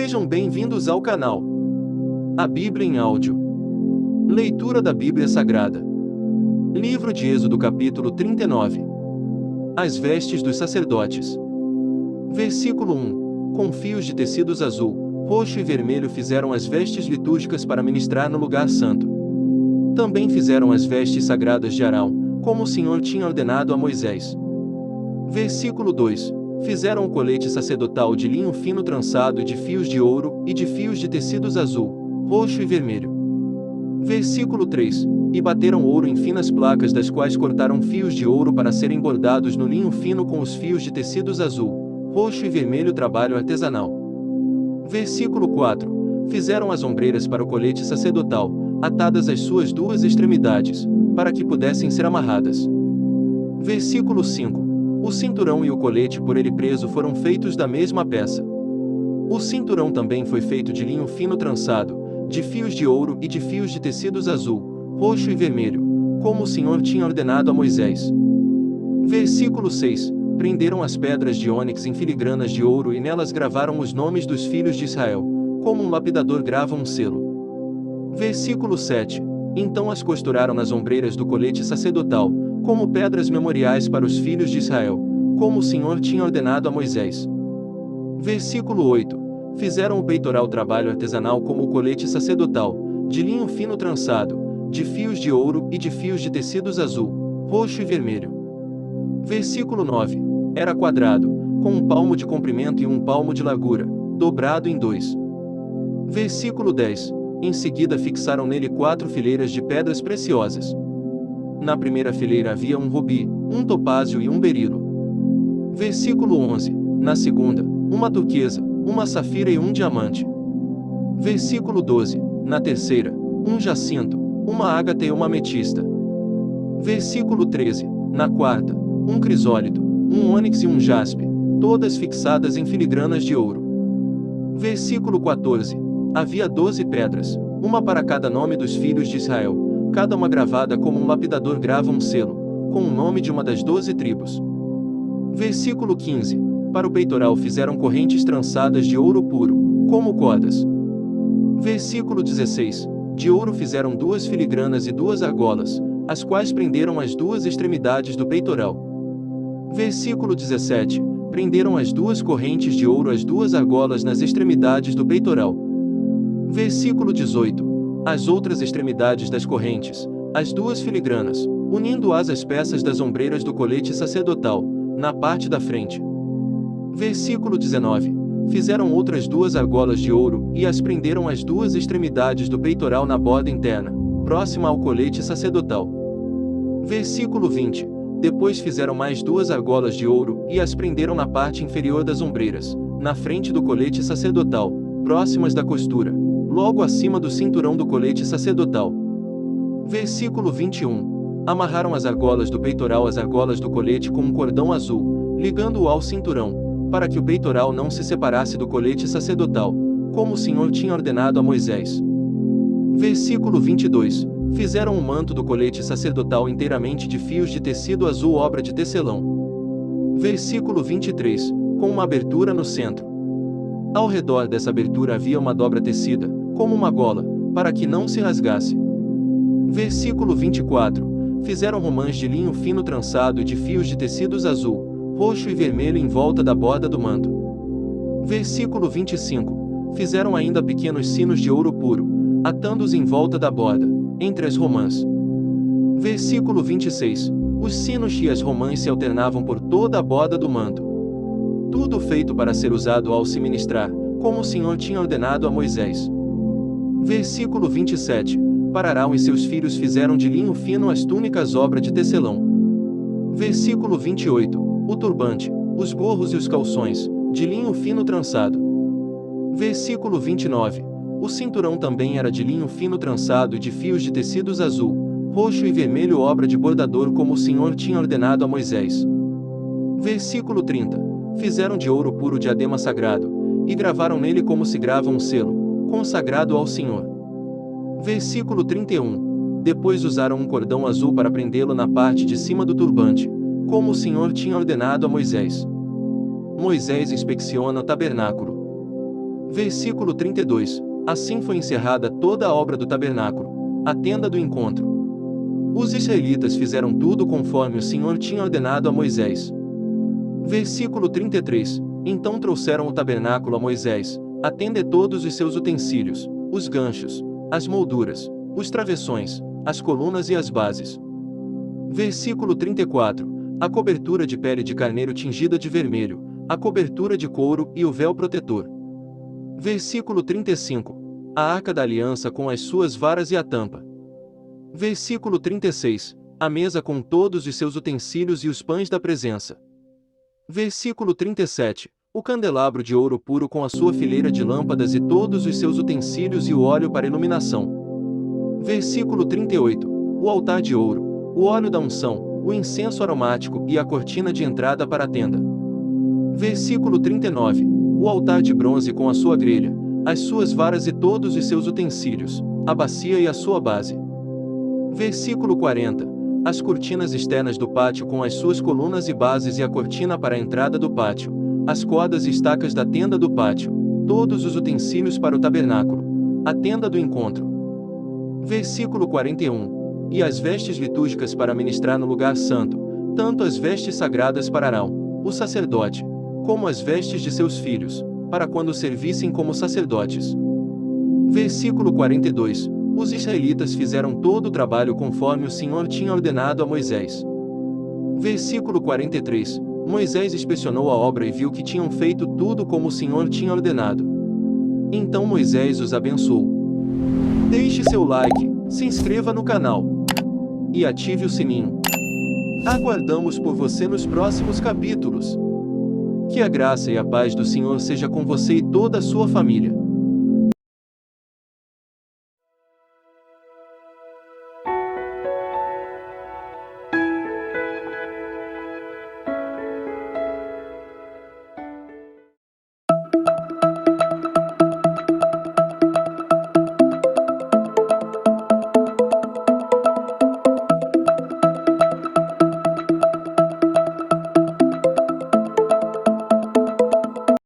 Sejam bem-vindos ao canal A Bíblia em Áudio. Leitura da Bíblia Sagrada. Livro de Êxodo capítulo 39. As vestes dos sacerdotes. Versículo 1. Com fios de tecidos azul, roxo e vermelho fizeram as vestes litúrgicas para ministrar no lugar santo. Também fizeram as vestes sagradas de Arão, como o Senhor tinha ordenado a Moisés. Versículo 2. Fizeram o colete sacerdotal de linho fino trançado de fios de ouro e de fios de tecidos azul, roxo e vermelho. Versículo 3. E bateram ouro em finas placas, das quais cortaram fios de ouro para serem bordados no linho fino com os fios de tecidos azul, roxo e vermelho, trabalho artesanal. Versículo 4. Fizeram as ombreiras para o colete sacerdotal, atadas às suas duas extremidades, para que pudessem ser amarradas. Versículo 5. O cinturão e o colete por ele preso foram feitos da mesma peça. O cinturão também foi feito de linho fino trançado, de fios de ouro e de fios de tecidos azul, roxo e vermelho, como o Senhor tinha ordenado a Moisés. Versículo 6. Prenderam as pedras de ônix em filigranas de ouro e nelas gravaram os nomes dos filhos de Israel, como um lapidador grava um selo. Versículo 7. Então as costuraram nas ombreiras do colete sacerdotal, como pedras memoriais para os filhos de Israel, como o Senhor tinha ordenado a Moisés. Versículo 8. Fizeram o peitoral trabalho artesanal como o colete sacerdotal, de linho fino trançado, de fios de ouro e de fios de tecidos azul, roxo e vermelho. Versículo 9. Era quadrado, com um palmo de comprimento e um palmo de largura, dobrado em dois. Versículo 10. Em seguida fixaram nele 4 fileiras de pedras preciosas. Na primeira fileira havia um rubi, um topázio e um berilo. Versículo 11. Na segunda, uma turquesa, uma safira e um diamante. Versículo 12. Na terceira, um jacinto, uma ágata e uma ametista. Versículo 13. Na quarta, um crisólito, um ônix e um jaspe, todas fixadas em filigranas de ouro. Versículo 14. Havia 12 pedras, uma para cada nome dos filhos de Israel, cada uma gravada como um lapidador grava um selo, com o nome de uma das 12 tribos. Versículo 15. Para o peitoral fizeram correntes trançadas de ouro puro, como cordas. Versículo 16. De ouro fizeram 2 filigranas e 2 argolas, as quais prenderam as 2 extremidades do peitoral. Versículo 17. Prenderam as 2 correntes de ouro às 2 argolas nas extremidades do peitoral. Versículo 18. As outras extremidades das correntes, as 2 filigranas, unindo-as às peças das ombreiras do colete sacerdotal, na parte da frente. Versículo 19. Fizeram outras 2 argolas de ouro e as prenderam às 2 extremidades do peitoral na borda interna, próxima ao colete sacerdotal. Versículo 20. Depois fizeram mais 2 argolas de ouro e as prenderam na parte inferior das ombreiras, na frente do colete sacerdotal, próximas da costura, logo acima do cinturão do colete sacerdotal. Versículo 21. Amarraram as argolas do peitoral às argolas do colete com um cordão azul, ligando-o ao cinturão, para que o peitoral não se separasse do colete sacerdotal, como o Senhor tinha ordenado a Moisés. Versículo 22. Fizeram o manto do colete sacerdotal inteiramente de fios de tecido azul, obra de tecelão. Versículo 23. Com uma abertura no centro. Ao redor dessa abertura havia uma dobra tecida, como uma gola, para que não se rasgasse. Versículo 24. Fizeram romãs de linho fino trançado e de fios de tecidos azul, roxo e vermelho em volta da borda do manto. Versículo 25. Fizeram ainda pequenos sinos de ouro puro, atando-os em volta da borda, entre as romãs. Versículo 26. Os sinos e as romãs se alternavam por toda a borda do manto. Tudo feito para ser usado ao se ministrar, como o Senhor tinha ordenado a Moisés. Versículo 27. Para Arão e seus filhos fizeram de linho fino as túnicas, obra de tecelão. Versículo 28. O turbante, os gorros e os calções, de linho fino trançado. Versículo 29. O cinturão também era de linho fino trançado e de fios de tecidos azul, roxo e vermelho, obra de bordador, como o Senhor tinha ordenado a Moisés. Versículo 30. Fizeram de ouro puro o diadema sagrado, e gravaram nele como se grava um selo, consagrado ao Senhor. Versículo 31. Depois usaram um cordão azul para prendê-lo na parte de cima do turbante, como o Senhor tinha ordenado a Moisés. Moisés inspeciona o tabernáculo. Versículo 32. Assim foi encerrada toda a obra do tabernáculo, a tenda do encontro. Os israelitas fizeram tudo conforme o Senhor tinha ordenado a Moisés. Versículo 33. Então trouxeram o tabernáculo a Moisés, a tenda e todos os seus utensílios, os ganchos, as molduras, os travessões, as colunas e as bases. Versículo 34. A cobertura de pele de carneiro tingida de vermelho, a cobertura de couro e o véu protetor. Versículo 35. A arca da aliança com as suas varas e a tampa. Versículo 36. A mesa com todos os seus utensílios e os pães da presença. Versículo 37. O candelabro de ouro puro com a sua fileira de lâmpadas e todos os seus utensílios e o óleo para iluminação. Versículo 38. O altar de ouro, o óleo da unção, o incenso aromático e a cortina de entrada para a tenda. Versículo 39. O altar de bronze com a sua grelha, as suas varas e todos os seus utensílios, a bacia e a sua base. Versículo 40. As cortinas externas do pátio com as suas colunas e bases e a cortina para a entrada do pátio, as cordas e estacas da tenda do pátio, todos os utensílios para o tabernáculo, a tenda do encontro. Versículo 41. E as vestes litúrgicas para ministrar no lugar santo, tanto as vestes sagradas para Arão, o sacerdote, como as vestes de seus filhos, para quando servissem como sacerdotes. Versículo 42. Os israelitas fizeram todo o trabalho conforme o Senhor tinha ordenado a Moisés. Versículo 43. Moisés inspecionou a obra e viu que tinham feito tudo como o Senhor tinha ordenado. Então Moisés os abençoou. Deixe seu like, se inscreva no canal e ative o sininho. Aguardamos por você nos próximos capítulos. Que a graça e a paz do Senhor seja com você e toda a sua família.